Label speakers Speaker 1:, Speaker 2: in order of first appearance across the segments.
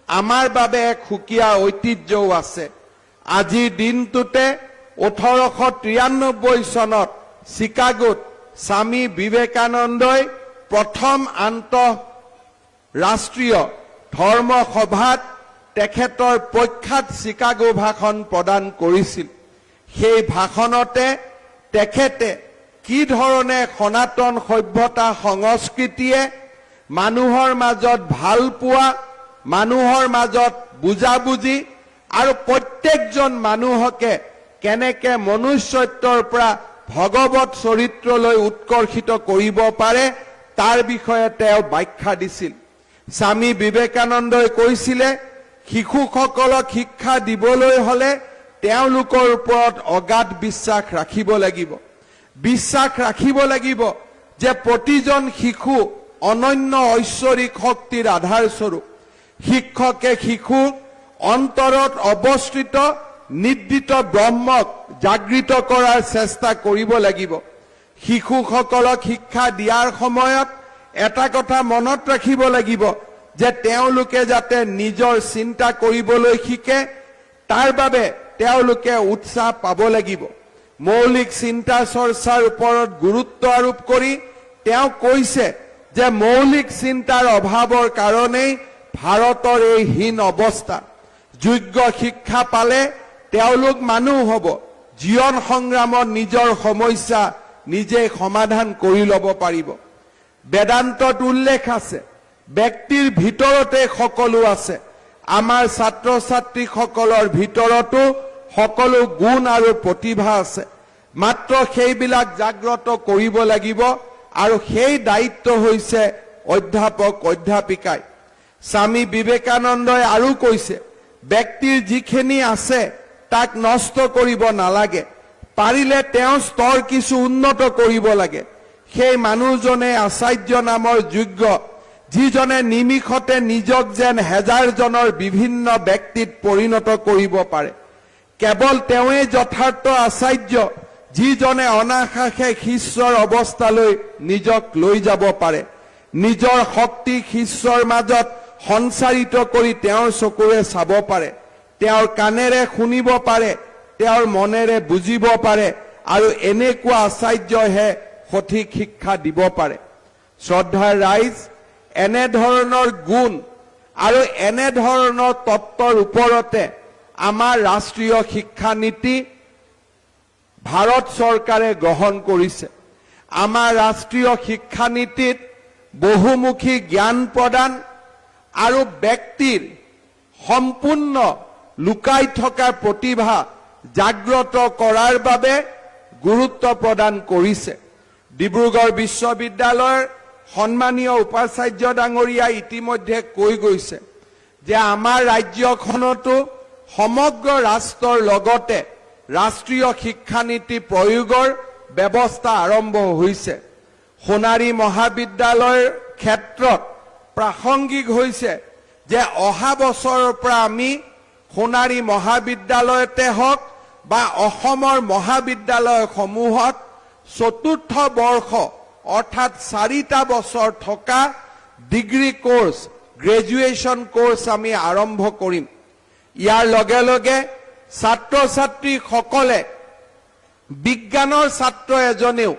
Speaker 1: আমাৰ বাবে এক সুকীয়া ঐতিহ্যও আছে। আজিৰ দিনটোতে 1893 চনত চিকাগোত স্বামী বিবেকানন্দই প্ৰথম আন্তঃৰাষ্ট্ৰীয় ধৰ্ম সভাত তেখেতৰ প্ৰখ্যাত চিকাগো ভাষণ প্ৰদান কৰিছিল। সেই ভাষণতে তেখেতে কি ধৰণে সনাতন সভ্যতা সংস্কৃতিয়ে মানুহৰ মাজত ভাল পোৱা, মানুহৰ মাজত বুজাবুজি আৰু প্ৰত্যেকজন মানুহকে কেনেকে মনুষ্যত্বৰ পৰা ভগৱত চৰিত্ৰলৈ উৎকৰ্ষিত কৰিব পাৰে তাৰ বিষয়ে তেওঁ ব্যাখ্যা দিছিল। স্বামী বিবেকানন্দই কৈছিলে শিশুসকলক শিক্ষা দিবলৈ হলে তেওঁলোকৰ ওপৰত অগাধ বিশ্বাস ৰাখিব লাগিব। বিশ্বাস ৰাখিব লাগিব যে প্ৰতিজন শিশু অনন্য ঐশ্বৰিক শক্তিৰ আধাৰস্বৰূপ। শিক্ষকে শিশুৰ অন্তৰত অৱস্থিত নিৰ্দিষ্ট ব্ৰহ্মক জাগৃত কৰাৰ চেষ্টা কৰিব লাগিব। শিশুসকলক শিক্ষা দিয়াৰ সময়ত এটা কথা মনত ৰাখিব লাগিব যে তেওঁলোকে যাতে নিজৰ চিন্তা কৰিবলৈ শিকে, তাৰ বাবে তেওঁলোকে উৎসাহ পাব লাগিব। মৌলিক চিন্তা চৰ্চাৰ ওপৰত গুৰুত্ব আৰোপ কৰি তেওঁ কৈছে যে মৌলিক চিন্তাৰ অভাৱৰ কাৰণেই ভাৰতৰ এই হীন অৱস্থা। যোগ্য শিক্ষা পালে তেওঁলোক মানুহ হ'ব, জীৱন সংগ্ৰামত নিজৰ সমস্যা নিজে সমাধান কৰি ল'ব পাৰিব। বেদান্তত উল্লেখ আছে ব্যক্তিৰ ভিতৰতে সকলো আছে। আমাৰ ছাত্ৰ ছাত্ৰীসকলৰ ভিতৰতো সকলো গুণ আৰু প্ৰতিভা আছে, মাত্ৰ সেইবিলাক জাগ্ৰত কৰিব লাগিব আৰু সেই দায়িত্ব হৈছে অধ্যাপক অধ্যাপিকাই। স্বামী বিবেকানন্দই আৰু কৈছে ব্যক্তিৰ যিখিনি আছে তাক নষ্ট কৰিব নালাগে, পাৰিলে তেওঁ স্তৰ কিছু উন্নত কৰিব লাগে। সেই মানুহজনে আচাৰ্য নামৰ যোগ্য, যিজনে নিমিষতে নিজক যেন হেজাৰজনৰ বিভিন্ন ব্যক্তিত পৰিণত কৰিব পাৰে। কেৱল তেওঁৱে যথাৰ্থ আচাৰ্য, যিজনে অনায়াসে শিষ্যৰ অৱস্থালৈ নিজক লৈ যাব পাৰে। নিজৰ শক্তি শিষ্যৰ মাজত সঞ্চাৰিত কৰি তেওঁৰ চকুৰে চাব পাৰে, তেওঁৰ কাণেৰে শুনিব পাৰে, তেওঁৰ মনেৰে বুজিব পাৰে আৰু এনেকুৱা আচাৰ্যহে সঠিক শিক্ষা দিব পাৰে। শ্ৰদ্ধাৰ ৰাইজ, এনেধৰণৰ গুণ আৰু এনেধৰণৰ তত্ত্বৰ ওপৰতে আমাৰ ৰাষ্ট্ৰীয় শিক্ষা নীতি ভাৰত চৰকাৰে গ্ৰহণ কৰিছে। আমাৰ ৰাষ্ট্ৰীয় শিক্ষা নীতিত বহুমুখী জ্ঞান প্ৰদান আৰু ব্যক্তিৰ সম্পূৰ্ণ লুকাই থকা প্ৰতিভা জাগ্ৰত কৰাৰ বাবে গুৰুত্ব প্ৰদান কৰিছে। ডিব্ৰুগড় বিশ্ববিদ্যালয়ৰ সন্মানীয় উপাচাৰ্য ডাঙৰীয়া ইতিমধ্যে কৈ গৈছে যে আমাৰ ৰাজ্যখনতো সমগ্ৰ ৰাষ্ট্ৰৰ লগতে ৰাষ্ট্ৰীয় শিক্ষানীতি প্ৰয়োগৰ ব্যৱস্থা আৰম্ভ হৈছে। সোণাৰী মহাবিদ্যালয়ৰ ক্ষেত্ৰত প্ৰাসংগিক হৈছে যে অহা বছৰৰ পৰা আমি সোণাৰী মহাবিদ্যালয়তে হওক বা অসমৰ মহাবিদ্যালয়সমূহত চতুৰ্থ বৰ্ষ অৰ্থাৎ 4টা বছৰ থকা ডিগ্ৰী কোৰ্স, গ্ৰেজুৱেশ্যন কোৰ্স আমি আৰম্ভ কৰিম। ইয়াৰ লগে লগে ছাত্ৰ ছাত্ৰীসকলে বিজ্ঞানৰ ছাত্ৰ এজনেও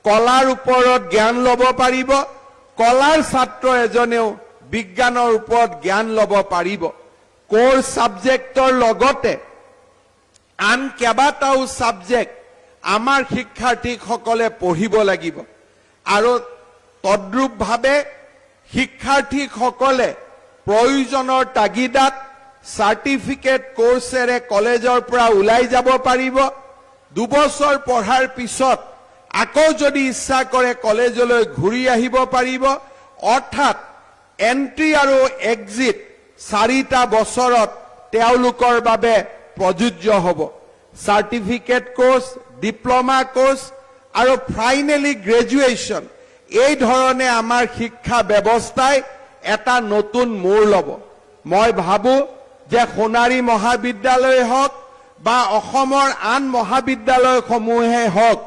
Speaker 1: কলাৰ ওপৰত জ্ঞান ল'ব পাৰিব, কলাৰ ছাত্ৰ এজনেও বিজ্ঞানৰ ওপৰত জ্ঞান ল'ব পাৰিব। কোৰ্স সাবজেক্টৰ লগতে আন কেইবাটাও সাবজেক্ট আমাৰ শিক্ষাৰ্থীসকলে পঢ়িব লাগিব আৰু তদ্ৰুপভাৱে শিক্ষাৰ্থীসকলে প্ৰয়োজনৰ তাগিদাত সাৰ্টিফিকেট কোৰ্সেৰে কলেজৰ পৰা ওলাই যাব পাৰিব। 2 বছৰ পঢ়াৰ পিছত আকৌ যদি ইচ্ছা কৰে কলেজলৈ ঘূৰি আহিব পাৰিব। অৰ্থাৎ এন্ট্ৰি আৰু এক্সিট 4টা বছৰত তেওঁলোকৰ বাবে প্ৰযোজ্য হ'ব। সাৰ্টিফিকেট কোৰ্স, ডিপ্লোমা কোৰ্স আৰু ফাইনেলি গ্ৰেজুৱেশ্যন, এই ধৰণে আমাৰ শিক্ষা ব্যৱস্থাই এটা নতুন মোড় ল'ব। মই ভাবো যে সোণাৰী মহাবিদ্যালয় হওক বা অসমৰ আন মহাবিদ্যালয়সমূহে হওক,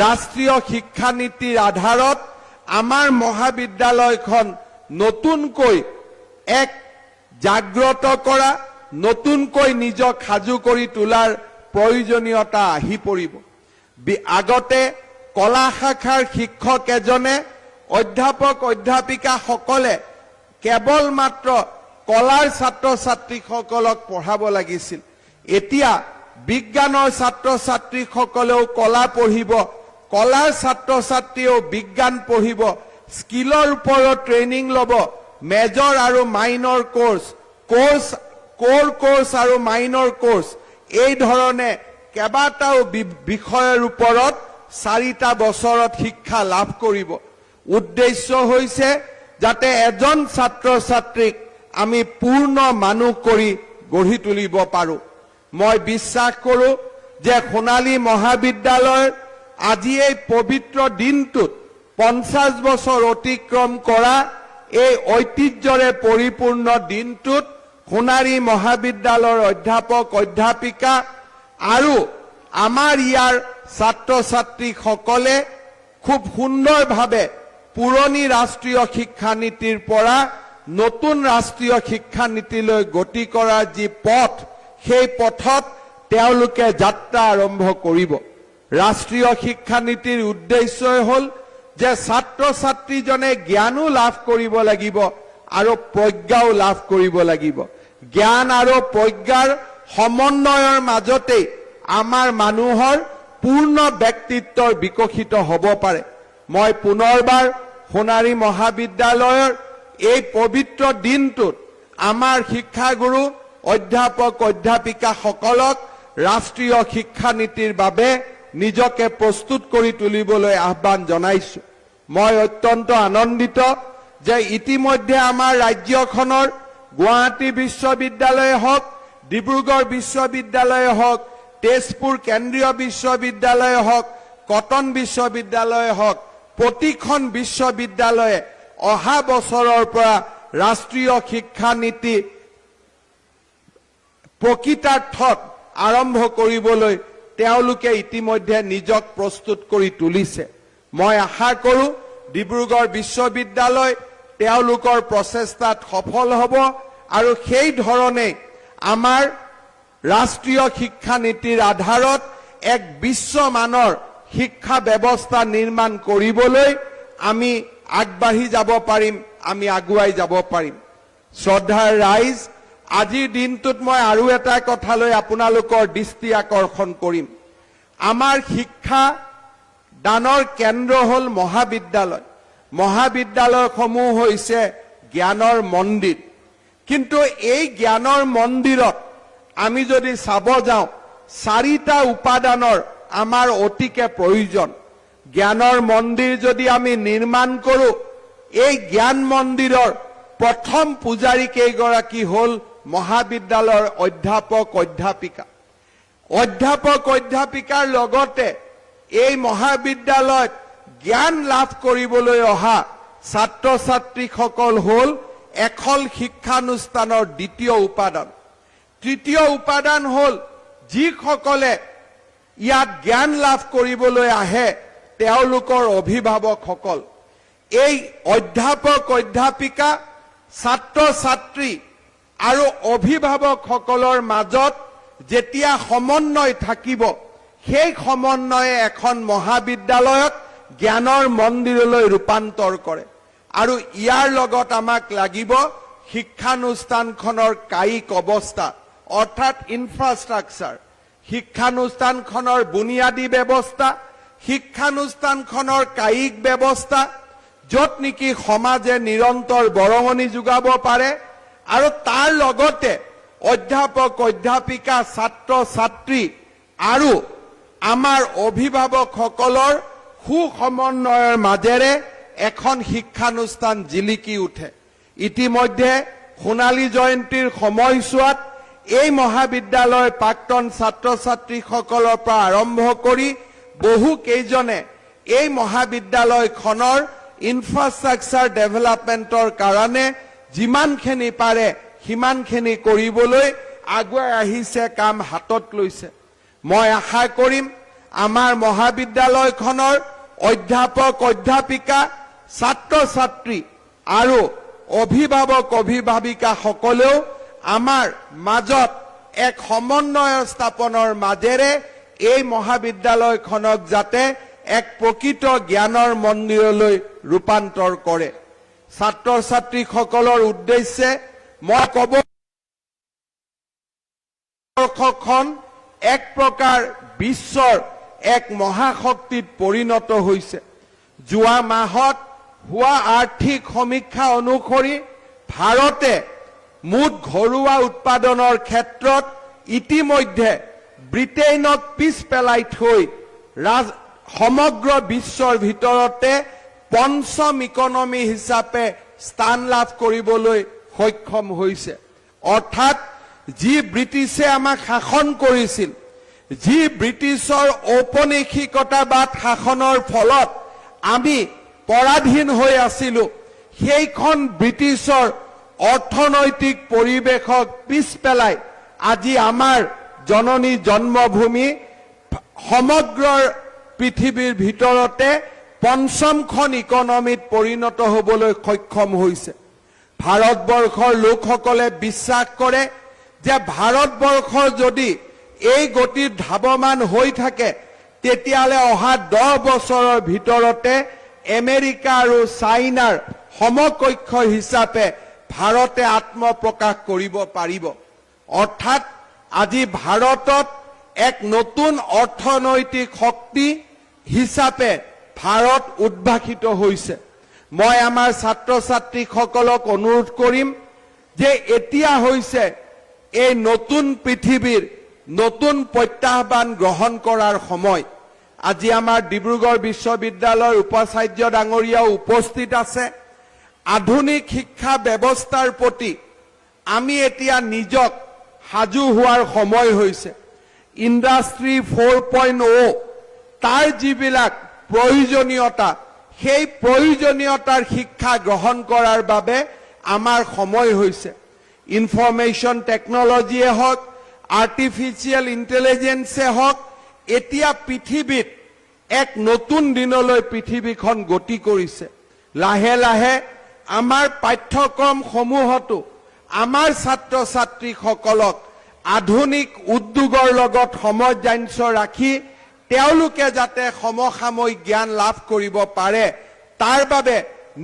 Speaker 1: ৰাষ্ট্ৰীয় শিক্ষানীতিৰ আধাৰত আমাৰ মহাবিদ্যালয়খন নতুনকৈ এক জাগ্ৰত কৰা, নতুনকৈ নিজক সাজু কৰি তোলাৰ প্ৰয়োজনীয়তা আহি পৰিব। আগতে কলা শাখাৰ শিক্ষক এজনে অধ্যাপক অধ্যাপিকাসকলে কেৱল মাত্ৰ কলাৰ ছাত্ৰ ছাত্ৰীসকলক পঢ়াব লাগিছিল। এতিয়া বিজ্ঞানৰ ছাত্ৰ ছাত্ৰীসকলেও কলা পঢ়িব, কলাৰ ছাত্ৰ ছাত্ৰীয়েও বিজ্ঞান পঢ়িব, স্কিলৰ ওপৰত ট্ৰেইনিং ল'ব, মেজৰ আৰু মাইনৰ কোৰ্ছ, কোৰ্ছ আৰু মাইনৰ কোৰ্ছ, এই ধৰণে কেইবাটাও বিষয়ৰ ওপৰত 4টা বছৰত শিক্ষা লাভ কৰিব। উদ্দেশ্য হৈছে যাতে এজন ছাত্ৰ ছাত্ৰীক আমি পূৰ্ণ মানুহ কৰি গঢ়ি তুলিব পাৰো। মই বিশ্বাস কৰো যে সোণালী মহাবিদ্যালয়ৰ আজি এই পবিত্ৰ দিনটোত 50 বছৰ অতিক্ৰম কৰা এই ঐতিহ্যৰে পৰিপূৰ্ণ দিনটোত সোণাৰী মহাবিদ্যালয়ৰ অধ্যাপক অধ্যাপিকা আৰু আমাৰ ইয়াৰ ছাত্ৰ ছাত্ৰীসকলে খুব সুন্দৰভাৱে পুৰণি ৰাষ্ট্ৰীয় শিক্ষানীতিৰ পৰা নতুন ৰাষ্ট্ৰীয় শিক্ষানীতিলৈ গতি কৰাৰ যি পথ, সেই পথত তেওঁলোকে যাত্ৰা আৰম্ভ কৰিব। ৰাষ্ট্ৰীয় শিক্ষানীতিৰ উদ্দেশ্যই হ'ল যে ছাত্ৰ ছাত্ৰীজনে জ্ঞানো লাভ কৰিব লাগিব আৰু প্ৰজ্ঞাও লাভ কৰিব লাগিব। জ্ঞান আৰু প্ৰজ্ঞাৰ সমন্বয়ৰ মাজতেই আমাৰ মানুহৰ পূৰ্ণ ব্যক্তিত্বৰ বিকশিত হ'ব পাৰে। মই পুনৰবাৰ সোণাৰী মহাবিদ্যালয়ৰ এই পবিত্ৰ দিনটোত আমাৰ শিক্ষাগুৰু অধ্যাপক অধ্যাপিকাসকলক ৰাষ্ট্ৰীয় শিক্ষানীতিৰ বাবে নিজকে প্ৰস্তুত কৰি তুলিবলৈ আহ্বান জনাইছো। মই অত্যন্ত আনন্দিত যে ইতিমধ্যে আমাৰ ৰাজ্যখনৰ গুৱাহাটী বিশ্ববিদ্যালয়ে হওক, ডিব্ৰুগড় বিশ্ববিদ্যালয়ে হওক, তেজপুৰ কেন্দ্ৰীয় বিশ্ববিদ্যালয়ে হওক, কটন বিশ্ববিদ্যালয়ে হওক, প্ৰতিখন বিশ্ববিদ্যালয়ে অহা বছৰৰ পৰা ৰাষ্ট্ৰীয় শিক্ষানীতি প্ৰকৃতাৰ্থত আৰম্ভ কৰিবলৈ তেওঁলোকে ইতিমধ্যে নিজক প্ৰস্তুত কৰি তুলিছে। মই আশা কৰোঁ ডিব্ৰুগড় বিশ্ববিদ্যালয় তেওঁলোকৰ প্ৰচেষ্টাত সফল হ'ব আৰু সেই ধৰণে আমাৰ ৰাষ্ট্ৰীয় শিক্ষানীতিৰ আধাৰত এক বিশ্বমানৰ শিক্ষা ব্যৱস্থা নিৰ্মাণ কৰিবলৈ আমি আগবাঢ়ি যাব পাৰিম, আমি আগুৱাই যাব পাৰিম। শ্ৰদ্ধাৰ ৰাইজ, আজিৰ দিনটোত মই আৰু এটা কথালৈ আপোনালোকৰ দৃষ্টি আকৰ্ষণ কৰিম। আমাৰ শিক্ষা দানৰ কেন্দ্ৰ হ'ল মহাবিদ্যালয়। মহাবিদ্যালয়সমূহ হৈছে জ্ঞানৰ মন্দিৰ। কিন্তু এই জ্ঞানৰ মন্দিৰত আমি যদি চাব যাওঁ, 4টা উপাদানৰ আমাৰ অতিকে প্ৰয়োজন। জ্ঞানৰ মন্দিৰ যদি আমি নিৰ্মাণ কৰোঁ, এই জ্ঞান মন্দিৰৰ প্ৰথম পূজাৰী কেইগৰাকী হ'ল মহাবিদ্যালয়ৰ অধ্যাপক অধ্যাপিকা। অধ্যাপক অধ্যাপিকাৰ লগতে এই মহাবিদ্যালয়ত জ্ঞান লাভ কৰিবলৈ অহা ছাত্ৰ ছাত্ৰীসকল হ'ল এখন শিক্ষানুষ্ঠানৰ দ্বিতীয় উপাদান। তৃতীয় উপাদান হ'ল যিসকলে ইয়াত জ্ঞান লাভ কৰিবলৈ আহে তেওঁলোকৰ অভিভাৱকসকল। এই অধ্যাপক অধ্যাপিকা, ছাত্ৰ ছাত্ৰী আৰু অভিভাৱকসকলৰ মাজত যেতিয়া সমন্বয় থাকিব, সেই সমন্বয়ে এখন মহাবিদ্যালয়ক জ্ঞানৰ মন্দিৰলৈ ৰূপান্তৰ কৰে। আৰু ইয়াৰ লগত আমাক লাগিব শিক্ষানুষ্ঠানখনৰ কায়িক অৱস্থা, অৰ্থাৎ ইনফ্ৰাষ্ট্ৰাকচাৰ, শিক্ষানুষ্ঠানখনৰ বুনিয়াদী ব্যৱস্থা, শিক্ষানুষ্ঠানখনৰ কায়িক ব্যৱস্থা, য'ত নেকি সমাজে নিৰন্তৰ বৰঙণি যোগাব পাৰে আৰু তাৰ লগতে অধ্যাপক অধ্যাপিকা, ছাত্ৰ ছাত্ৰী আৰু আমাৰ অভিভাৱকসকলৰ সুসমন্বয়ৰ মাজেৰে এখন শিক্ষানুষ্ঠান জিলিকি উঠে। ইতিমধ্যে সোণালী জয়ন্তীৰ সময়ছোৱাত এই মহাবিদ্যালয়ৰ প্ৰাক্তন ছাত্ৰ ছাত্ৰীসকলৰ পৰা আৰম্ভ কৰি বহু কেইজনে এই মহাবিদ্যালয়খনৰ ইনফ্ৰাষ্ট্ৰাকচাৰ ডেভেলপমেণ্টৰ কাৰণে যিমানখিনি পাৰে সিমানখিনি কৰিবলৈ আগুৱাই আহিছে, কাম হাতত লৈছে। মই আশা কৰিম আমাৰ মহাবিদ্যালয়খনৰ অধ্যাপক অধ্যাপিকা, ছাত্ৰ ছাত্ৰী আৰু অভিভাৱক অভিভাৱিকা সকলেও আমাৰ মাজত এক সমন্বয় স্থাপনৰ মাজেৰে এই মহাবিদ্যালয়খনক যাতে এক প্ৰকৃত জ্ঞানৰ মন্দিৰলৈ ৰূপান্তৰ কৰে। ছাত্ৰ ছাত্ৰীসকলৰ উদ্দেশ্যে মই ক'ব খন এক প্ৰকাৰ বিশ্বৰ এক মহাশক্তিত পৰিণত হৈছে। যোৱা মাহত হোৱা আৰ্থিক সমীক্ষা অনুসৰি ভাৰতে মুঠ ঘৰুৱা উৎপাদনৰ ক্ষেত্ৰত ইতিমধ্যে ব্ৰিটেইনক পিছ পেলাই থৈ সমগ্ৰ বিশ্বৰ ভিতৰতে পঞ্চম ইকনমি হিচাপে স্থান লাভ কৰিবলৈ সক্ষম হৈছে। অৰ্থাৎ যি ব্ৰিটিছে আমাক শাসন কৰিছিল, যি ব্ৰিটিছৰ ঔপনিবেশিকতাবাদ শাসনৰ ফলত আমি পৰাধীন হৈ আছিলো, সেইখন ব্ৰিটিছৰ অৰ্থনৈতিক পৰিৱেশক পিছ পেলাই আজি আমাৰ জননী জন্মভূমি সমগ্ৰ পৃথিৱীৰ ভিতৰতে পঞ্চমখন ইকনমিত পৰিণত হ'বলৈ সক্ষম হৈছে। ভাৰতবৰ্ষৰ লোকসকলে বিশ্বাস কৰে যে ভাৰতবৰ্ষ যদি এই গতিত ধাৱমান হৈ থাকে, তেতিয়াহ'লে অহা 10 বছৰৰ ভিতৰতে আমেৰিকা আৰু চাইনাৰ সমকক্ষ হিচাপে ভাৰতে আত্মপ্ৰকাশ কৰিব পাৰিব। অৰ্থাৎ আজি ভাৰতত এক নতুন অৰ্থনৈতিক শক্তি হিচাপে ভাৰত উদ্ভাসিত হৈছে। মই আমাৰ ছাত্ৰ ছাত্ৰীসকলক অনুৰোধ কৰিম যে এতিয়া হৈছে এই নতুন পৃথিৱীৰ নতুন প্ৰত্যাহ্বান গ্ৰহণ কৰাৰ সময়। আজি আমাৰ ডিব্ৰুগড় বিশ্ববিদ্যালয়ৰ উপাচাৰ্য ডাঙৰীয়াও উপস্থিত আছে। আধুনিক শিক্ষা ব্যৱস্থাৰ প্ৰতি আমি এতিয়া নিজক সাজু হোৱাৰ সময় হৈছে। ইণ্ডাষ্ট্ৰী 4.0 তাৰ যিবিলাক প্ৰয়োজনীয়তা, সেই প্ৰয়োজনীয়তাৰ শিক্ষা গ্ৰহণ কৰাৰ বাবে আমাৰ সময় হৈছে। ইনফৰমেশ্যন টেকনলজিয়ে হওক, আৰ্টিফিচিয়েল ইণ্টেলিজেন্সে হওক, এতিয়া পৃথিৱীত এক নতুন দিনলৈ পৃথিৱীখন গতি কৰিছে। লাহে লাহে আমাৰ পাঠ্যক্ৰমসমূহতো আমাৰ ছাত্ৰ ছাত্ৰীসকলক আধুনিক উদ্যোগৰ লগত সামঞ্জস্য ৰাখি তেওঁলোকে যাতে সমসাময়িক জ্ঞান লাভ কৰিব পাৰে, তাৰ বাবে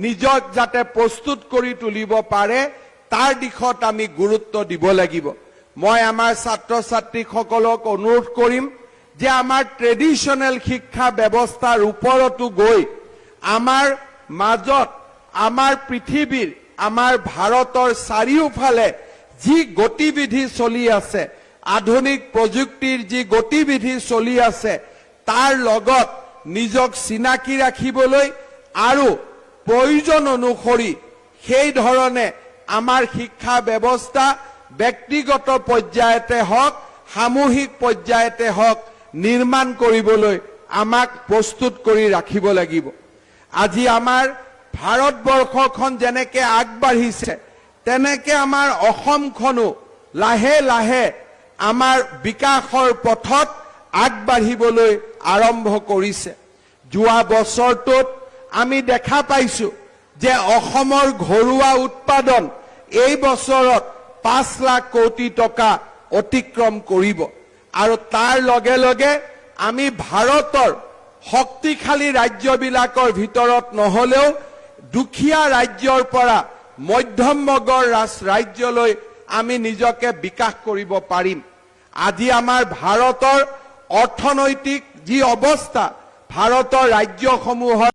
Speaker 1: নিজক যাতে প্ৰস্তুত কৰি তুলিব পাৰে, তাৰ দিশত আমি গুৰুত্ব দিব লাগিব। মই আমাৰ ছাত্ৰ ছাত্ৰীসকলক অনুৰোধ কৰিম যে আমাৰ ট্ৰেডিশ্যনেল শিক্ষা ব্যৱস্থাৰ ওপৰতো গৈ আমাৰ মাজত আমাৰ পৃথিৱীৰ, আমাৰ ভাৰতৰ চাৰিওফালে যি গতিবিধি চলি আছে, আধুনিক প্ৰযুক্তিৰ যি গতিবিধি চলি আছে, তাৰ লগত নিজক চিনাকি ৰাখিবলৈ আৰু প্ৰয়োজন অনুসৰি সেই ধৰণে আমাৰ শিক্ষা ব্যৱস্থা ব্যক্তিগত পৰ্যায়তে হওক, সামূহিক পৰ্যায়তে হওক নিৰ্মাণ কৰিবলৈ আমাক প্ৰস্তুত কৰি ৰাখিব লাগিব। আজি আমাৰ ভাৰতবৰ্ষখন যেনেকে আগবাঢ়িছে, তেনেকে আমাৰ অসমখনো লাহে লাহে আমাৰ বিকাশৰ পথত আগবাঢ়িবলৈ আৰম্ভ কৰিছে। যোৱা বছৰটোত আমি দেখা পাইছো যে অসমৰ ঘৰুৱা উৎপাদন এই বছৰত 5 লাখ কোটি টকা অতিক্ৰম কৰিব। আৰু তাৰ লগে লগে আমি ভাৰতৰ শক্তিশালী ৰাজ্যবিলাকৰ ভিতৰত নহলেও দুখীয়া ৰাজ্যৰ পৰা মধ্যম বৰ্গৰ ৰাজ্যলৈ আমি নিজকে বিকাশ কৰিব পাৰিম। আজি আমাৰ ভাৰতৰ অৰ্থনৈতিক যি অৱস্থা, ভাৰতৰ ৰাজ্যসমূহৰ